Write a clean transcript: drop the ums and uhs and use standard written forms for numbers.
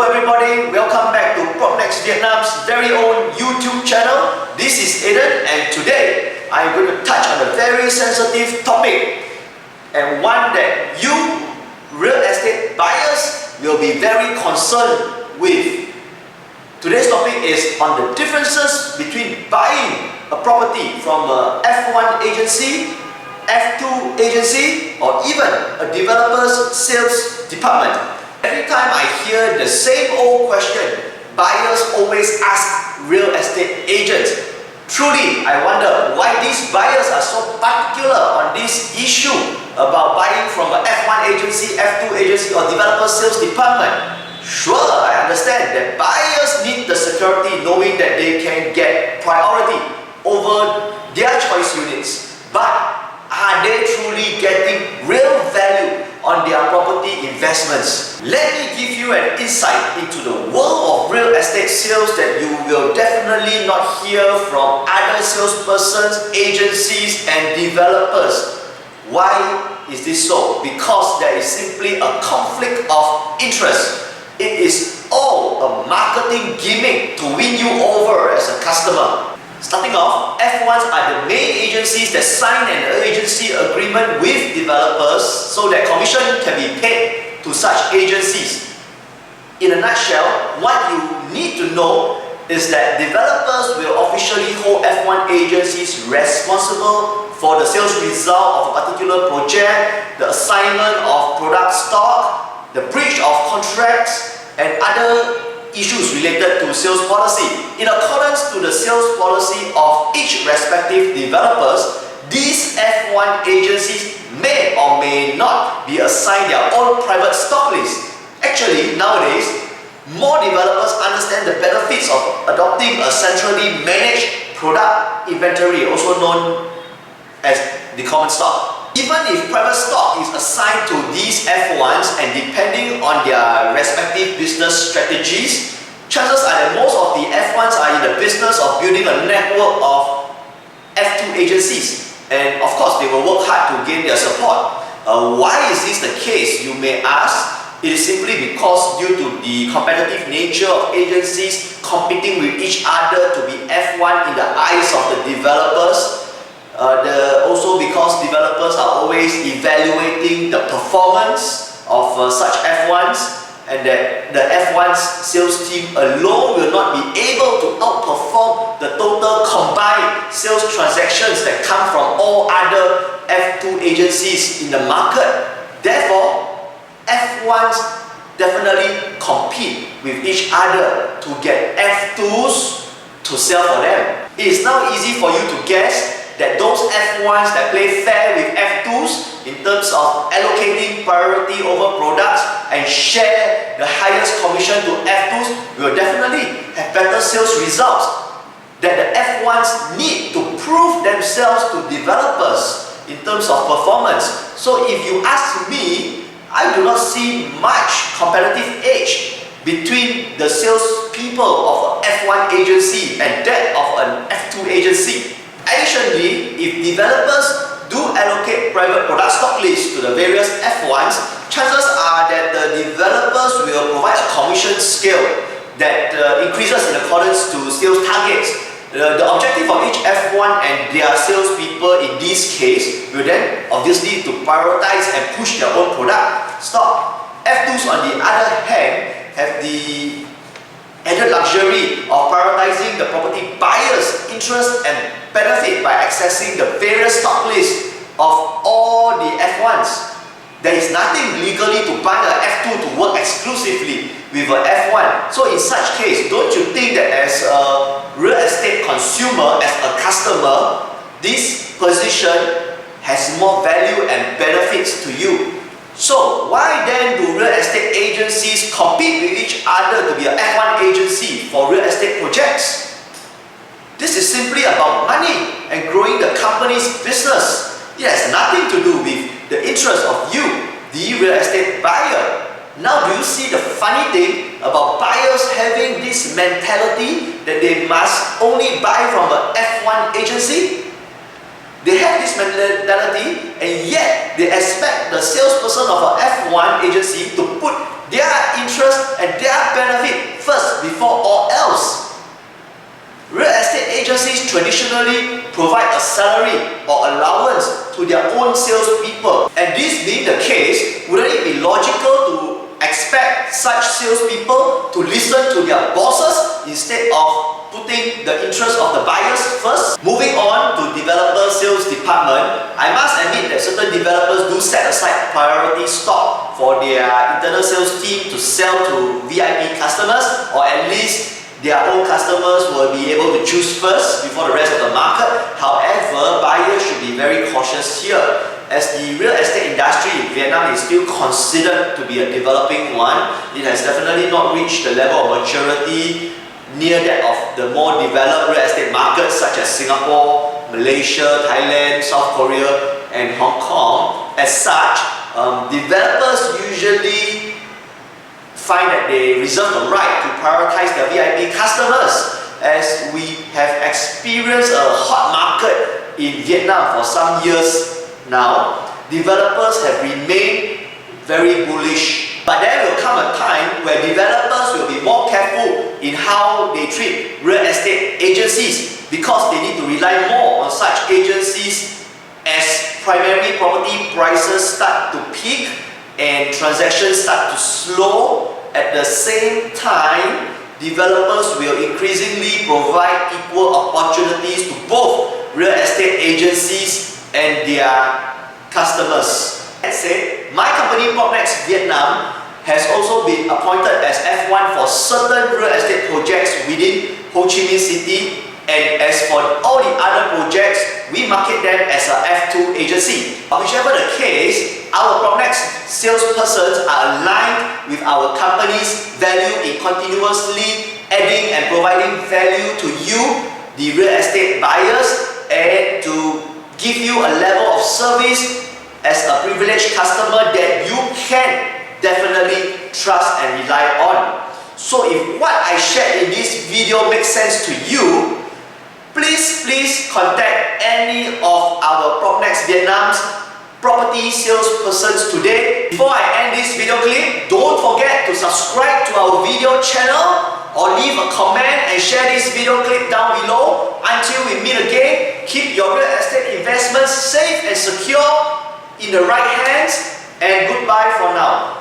Hello everybody, welcome back to Next Vietnam's very own YouTube channel. This is Aiden and today I'm going to touch on a very sensitive topic and one that you real estate buyers will be very concerned with. Today's topic is on the differences between buying a property from a F1 agency, F2 agency or even a developer's sales department. Every time I hear the same old question, buyers always ask real estate agents. Truly, I wonder why these buyers are so particular on this issue about buying from an F1 agency, F2 agency or developer sales department. Sure, I understand that buyers need the security knowing that they can get priority over their choice units. But are they truly getting real value on their property investments? Let me give you an insight into the world of real estate sales that you will definitely not hear from other salespersons, agencies and developers. Why is this so? Because there is simply a conflict of interest. It is all a marketing gimmick to win you over as a customer. Starting off, F1s are the main agencies that sign an agency agreement with developers so that commission can be paid to such agencies. In a nutshell, what you need to know is that developers will officially hold F1 agencies responsible for the sales result of a particular project, the assignment of product stock, the breach of contracts, and other issues related to sales policy. In accordance to the sales policy of each respective developers, these F1 agencies may or may not be assigned their own private stock list. Actually, nowadays, more developers understand the benefits of adopting a centrally managed product inventory, also known as the common stock. Even if private stock is assigned to these F1s and depending on their respective business strategies, chances are that most of the F1s are in the business of building a network of F2 agencies, and of course they will work hard to gain their support. Why is this the case, you may ask? It is simply because due to the competitive nature of agencies competing with each other to be F1 in the eyes of the developers. Also because developers are always evaluating the performance of such F1s, and that the F1's sales team alone will not be able to outperform the total combined sales transactions that come from all other F2 agencies in the market. Therefore, F1s definitely compete with each other to get F2s to sell for them. It is now easy for you to guess that those F1s that play fair with F2s in terms of allocating priority over products and share the highest commission to F2s will definitely have better sales results. That the F1s need to prove themselves to developers in terms of performance. So if you ask me, I do not see much competitive edge between the sales people of an F1 agency and that of an F2 agency. Additionally, if developers do allocate private product stock lists to the various F1s, chances are that the developers will provide a commission scale that increases in accordance to sales targets. The objective of each F1 and their salespeople in this case will then obviously to prioritize and push their own product stock. F2s on the other hand have the added luxury of prioritizing the property buyer's interest and benefit by accessing the various stock lists of all the F1s. There is nothing legally to bind an F2 to work exclusively with an F1. So in such case, don't you think that as a real estate consumer, as a customer, this position has more value and benefits to you? So why then do real estate agencies compete with each other to be an F1 agency for real estate projects? This is simply about money and growing the company's business. It has nothing to do with the interest of you, the real estate buyer. Now do you see the funny thing about buyers having this mentality that they must only buy from an F1 agency? They have this mentality and yet they expect the salesperson of an F1 agency to put their interest and their benefit first before all else. Real estate agencies traditionally provide a salary or allowance to their own salespeople. And this being the case, wouldn't it be logical to expect such salespeople to listen to their bosses instead of putting the interest of the buyers first? Moving on to developer sales department, I must admit that certain developers do set aside priority stock for their internal sales team to sell to VIP customers, or at least their own customers will be able to choose first before the rest of the market. However, buyers should be very cautious here, as the real estate industry in Vietnam is still considered to be a developing one. It has definitely not reached the level of maturity near that of the more developed real estate markets such as Singapore, Malaysia, Thailand, South Korea, and Hong Kong. As such, developers usually find that they reserve the right to prioritize their VIP customers, as we have experienced a hot market in Vietnam for some years now. Developers have remained very bullish, but there will come a time where developers will be more careful in how they treat real estate agencies, because they need to rely more on such agencies as primary property prices start to peak and transactions start to slow. At the same time, developers will increasingly provide equal opportunities to both real estate agencies and their customers. That said, my company Propnex Vietnam has also been appointed as F1 for certain real estate projects within Ho Chi Minh City, and as for all the other projects, we market them as a F2 agency. But whichever the case, our Propnex salespersons are aligned with our company's value in continuously adding and providing value to you, the real estate buyers, and to give you a level of service as a privileged customer that you can definitely trust and rely on. So if what I shared in this video makes sense to you, please contact any of our Propnex Vietnam's property salespersons today. Before I end this video clip, don't forget to subscribe to our video channel or leave a comment and share this video clip down below. Until we meet again, keep your real estate investments safe and secure in the right hands, and goodbye for now.